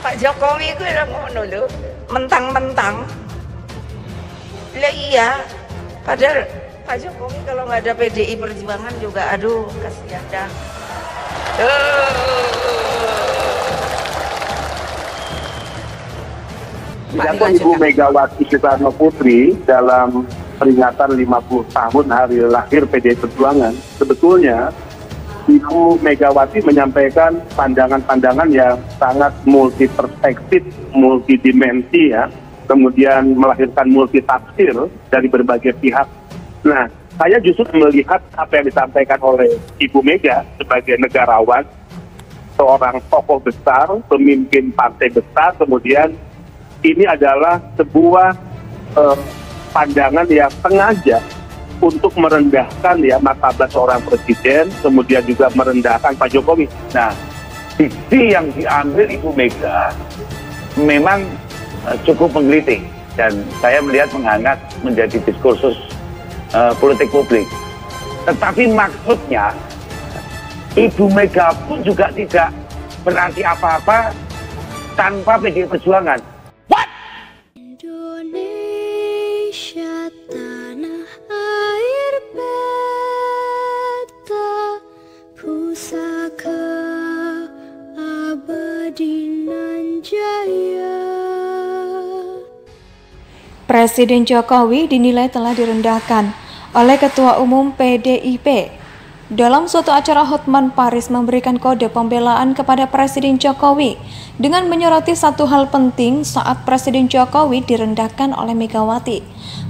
Pak Jokowi itu udah ngono lho, mentang-mentang. Lah iya, padahal Pak Jokowi kalau nggak ada PDI Perjuangan juga, aduh kasihan dah. Pidato Ibu Megawati Soekarno Putri dalam peringatan 50 tahun hari lahir PDI Perjuangan, sebetulnya Ibu Megawati menyampaikan pandangan-pandangan yang sangat multi perspektif, multidimensi ya, kemudian melahirkan multi tafsir dari berbagai pihak. Nah, saya justru melihat apa yang disampaikan oleh Ibu Mega sebagai negarawan, seorang tokoh besar, pemimpin partai besar, kemudian ini adalah sebuah pandangan yang sengaja untuk merendahkan ya martabat seorang presiden, kemudian juga merendahkan Pak Jokowi. Nah, diksi yang diambil Ibu Mega memang cukup menggelitik dan saya melihat menghangat menjadi diskursus politik publik. Tetapi maksudnya Ibu Mega pun juga tidak berarti apa-apa tanpa PDI Perjuangan. Indonesia tanah air beta, pusaka abadi nan jaya. Presiden Jokowi dinilai telah direndahkan oleh Ketua Umum PDIP. Dalam suatu acara, Hotman Paris memberikan kode pembelaan kepada Presiden Jokowi dengan menyoroti satu hal penting saat Presiden Jokowi direndahkan oleh Megawati.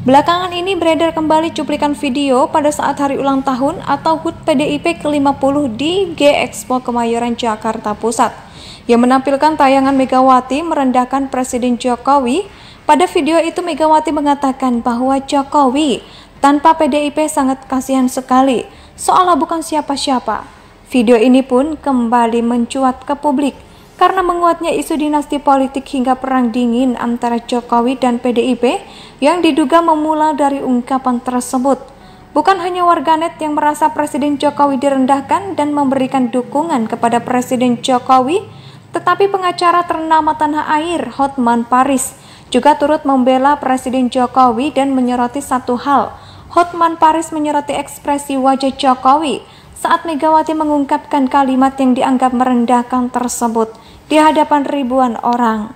Belakangan ini beredar kembali cuplikan video pada saat hari ulang tahun atau HUT PDIP ke-50 di G-Expo Kemayoran, Jakarta Pusat, yang menampilkan tayangan Megawati merendahkan Presiden Jokowi. Pada video itu Megawati mengatakan bahwa Jokowi tanpa PDIP sangat kasihan sekali, seolah bukan siapa-siapa. Video ini pun kembali mencuat ke publik karena menguatnya isu dinasti politik hingga perang dingin antara Jokowi dan PDIP yang diduga memula dari ungkapan tersebut. Bukan hanya warganet yang merasa Presiden Jokowi direndahkan dan memberikan dukungan kepada Presiden Jokowi, tetapi pengacara ternama tanah air Hotman Paris juga turut membela Presiden Jokowi dan menyoroti satu hal. Hotman Paris menyoroti ekspresi wajah Jokowi saat Megawati mengungkapkan kalimat yang dianggap merendahkan tersebut di hadapan ribuan orang.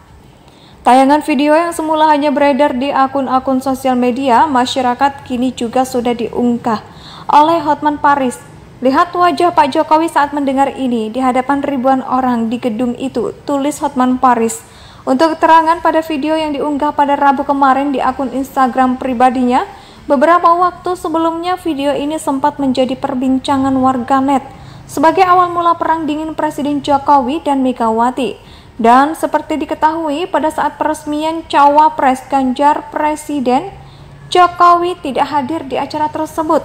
Tayangan video yang semula hanya beredar di akun-akun sosial media masyarakat kini juga sudah diunggah oleh Hotman Paris. Lihat wajah Pak Jokowi saat mendengar ini di hadapan ribuan orang di gedung itu, tulis Hotman Paris. Untuk keterangan pada video yang diunggah pada Rabu kemarin di akun Instagram pribadinya, beberapa waktu sebelumnya video ini sempat menjadi perbincangan warganet sebagai awal mula perang dingin Presiden Jokowi dan Megawati. Dan seperti diketahui pada saat peresmian Cawapres Ganjar Presiden, Jokowi tidak hadir di acara tersebut.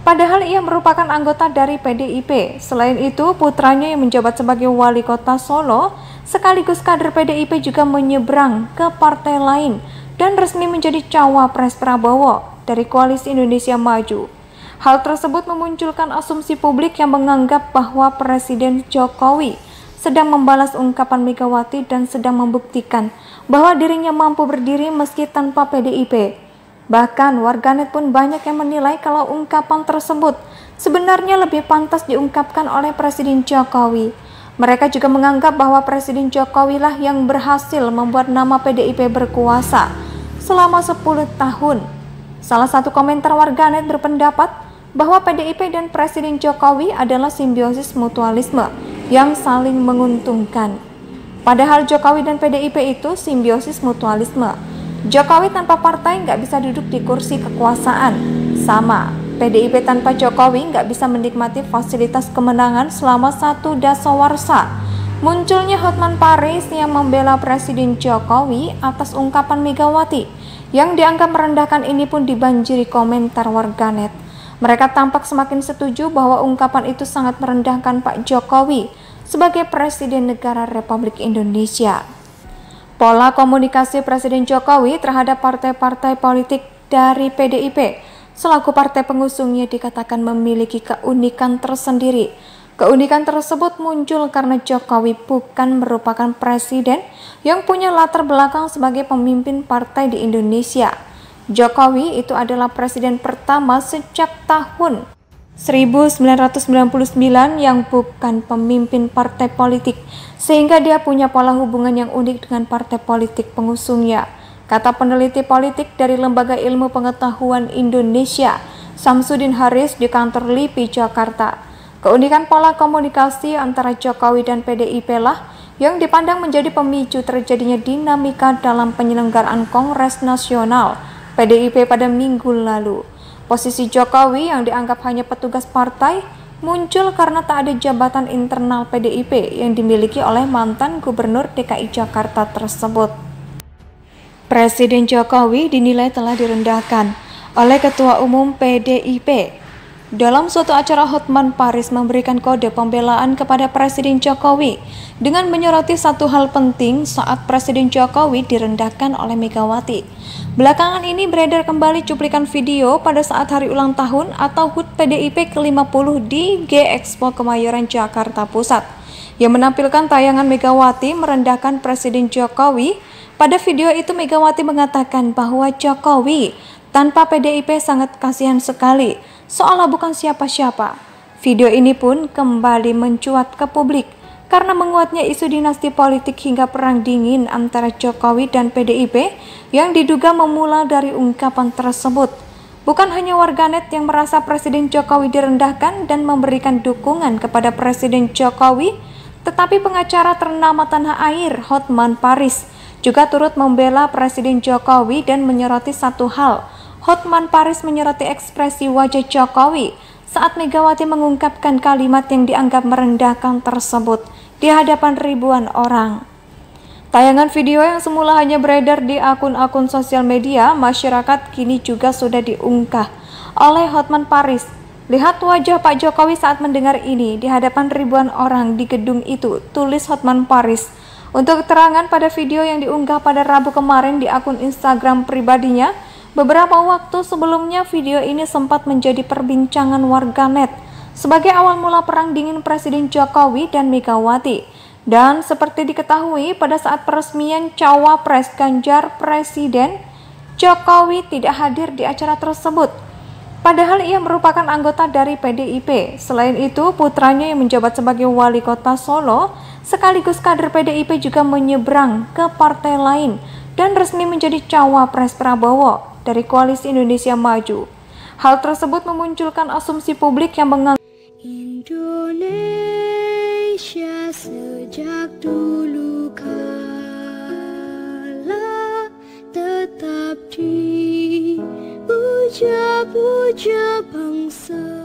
Padahal ia merupakan anggota dari PDIP. Selain itu, putranya yang menjabat sebagai wali kota Solo sekaligus kader PDIP juga menyeberang ke partai lain dan resmi menjadi Cawapres Prabowo dari Koalisi Indonesia Maju. Hal tersebut memunculkan asumsi publik yang menganggap bahwa Presiden Jokowi sedang membalas ungkapan Megawati dan sedang membuktikan bahwa dirinya mampu berdiri meski tanpa PDIP. Bahkan warganet pun banyak yang menilai kalau ungkapan tersebut sebenarnya lebih pantas diungkapkan oleh Presiden Jokowi. Mereka juga menganggap bahwa Presiden Jokowi lah yang berhasil membuat nama PDIP berkuasa selama 10 tahun. Salah satu komentar warganet berpendapat bahwa PDIP dan Presiden Jokowi adalah simbiosis mutualisme yang saling menguntungkan. Padahal Jokowi dan PDIP itu simbiosis mutualisme. Jokowi tanpa partai nggak bisa duduk di kursi kekuasaan. Sama, PDIP tanpa Jokowi nggak bisa menikmati fasilitas kemenangan selama satu dasawarsa. Munculnya Hotman Paris yang membela Presiden Jokowi atas ungkapan Megawati yang dianggap merendahkan ini pun dibanjiri komentar warganet. Mereka tampak semakin setuju bahwa ungkapan itu sangat merendahkan Pak Jokowi sebagai Presiden Negara Republik Indonesia. Pola komunikasi Presiden Jokowi terhadap partai-partai politik dari PDIP selaku partai pengusungnya dikatakan memiliki keunikan tersendiri. Keunikan tersebut muncul karena Jokowi bukan merupakan presiden yang punya latar belakang sebagai pemimpin partai di Indonesia. Jokowi itu adalah presiden pertama sejak tahun 1999 yang bukan pemimpin partai politik, sehingga dia punya pola hubungan yang unik dengan partai politik pengusungnya, kata peneliti politik dari Lembaga Ilmu Pengetahuan Indonesia, Samsudin Haris di kantor LIPI, Jakarta. Keunikan pola komunikasi antara Jokowi dan PDIP lah yang dipandang menjadi pemicu terjadinya dinamika dalam penyelenggaraan Kongres Nasional PDIP pada minggu lalu. Posisi Jokowi yang dianggap hanya petugas partai muncul karena tak ada jabatan internal PDIP yang dimiliki oleh mantan Gubernur DKI Jakarta tersebut. Presiden Jokowi dinilai telah direndahkan oleh Ketua Umum PDIP. Dalam suatu acara, Hotman Paris memberikan kode pembelaan kepada Presiden Jokowi dengan menyoroti satu hal penting saat Presiden Jokowi direndahkan oleh Megawati. Belakangan ini beredar kembali cuplikan video pada saat hari ulang tahun atau HUT PDIP ke-50 di G-Expo Kemayoran, Jakarta Pusat, yang menampilkan tayangan Megawati merendahkan Presiden Jokowi. Pada video itu Megawati mengatakan bahwa Jokowi tanpa PDIP sangat kasihan sekali, seolah bukan siapa-siapa. Video ini pun kembali mencuat ke publik karena menguatnya isu dinasti politik hingga perang dingin antara Jokowi dan PDIP yang diduga memula dari ungkapan tersebut. Bukan hanya warganet yang merasa Presiden Jokowi direndahkan dan memberikan dukungan kepada Presiden Jokowi, tetapi pengacara ternama tanah air Hotman Paris juga turut membela Presiden Jokowi dan menyoroti satu hal. Hotman Paris menyoroti ekspresi wajah Jokowi saat Megawati mengungkapkan kalimat yang dianggap merendahkan tersebut di hadapan ribuan orang. Tayangan video yang semula hanya beredar di akun-akun sosial media masyarakat kini juga sudah diunggah oleh Hotman Paris. Lihat wajah Pak Jokowi saat mendengar ini di hadapan ribuan orang di gedung itu, tulis Hotman Paris. Untuk keterangan pada video yang diunggah pada Rabu kemarin di akun Instagram pribadinya, beberapa waktu sebelumnya video ini sempat menjadi perbincangan warganet sebagai awal mula perang dingin Presiden Jokowi dan Megawati. Dan seperti diketahui pada saat peresmian Cawapres Ganjar Presiden, Jokowi tidak hadir di acara tersebut. Padahal ia merupakan anggota dari PDIP. Selain itu, putranya yang menjabat sebagai wali kota Solo sekaligus kader PDIP juga menyeberang ke partai lain dan resmi menjadi Cawapres Prabowo dari Koalisi Indonesia Maju. Hal tersebut memunculkan asumsi publik yang menganggap Indonesia sejak dulu kala tetap dipuja-puja bangsa.